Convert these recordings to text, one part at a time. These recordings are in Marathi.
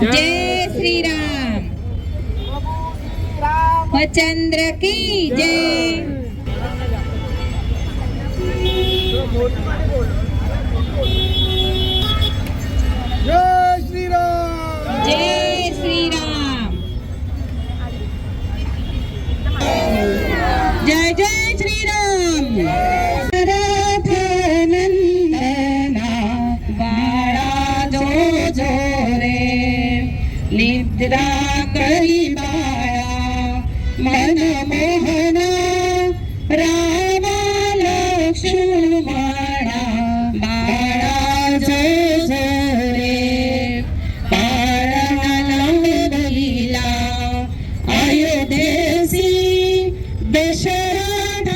जय श्री राम। रामचंद्र की जय। जय श्री राम। जय श्री राम। जय जय श्री राम। नंदना बाळा जो जो रे निद्रा करी बाळा मन मोहना रामा लक्ष्मणा बाळा जो जो रे बाळाला बलिला अयोध्येसी दशरथाचे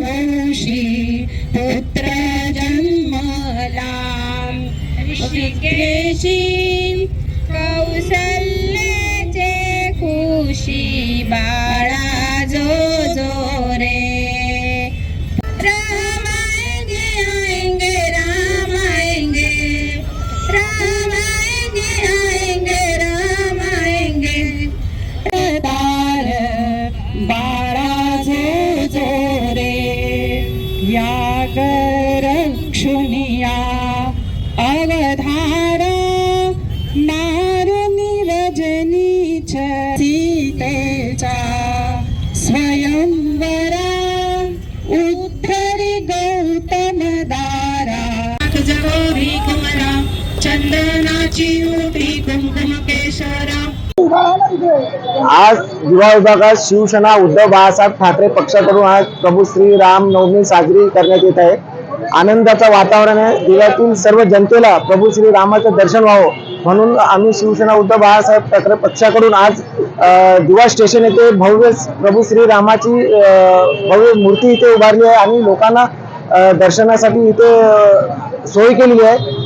वंशी पुत्र जन्मला ऋषिकेशी कौसल्याचे खुशी बाळा जो जो रे राम आएंगे आएंगे राम आएंगे राम आएंगे आएंगे राम आएंगे तार बाळा जो जो रे या रक्षुनिया अवधारा नारुनी रजनीच सीतेचा स्वयंवरा उद्धरी गौतम दारा जगोरी कुमरा चंदनाची उठी कुंकुम केशरा। आज युवा विभागात शिवसेना उद्धव बाळासाहेब ठाकरे पक्षाकडून आज प्रभू श्री राम नवमी साजरी करण्यात येत आहे। आनंदाचं वातावरण आहे। जिल्ह्यातील सर्व जनतेला प्रभू श्री रामाचं दर्शन व्हावं म्हणून आम्ही शिवसेना उद्धव बाळासाहेब ठाकरे पक्षाकडून आज दिवा स्टेशन येथे भव्य प्रभू श्री रामाची भव्य मूर्ती इथे उभारली आहे आणि लोकांना दर्शनासाठी इथे सोय केलेली आहे।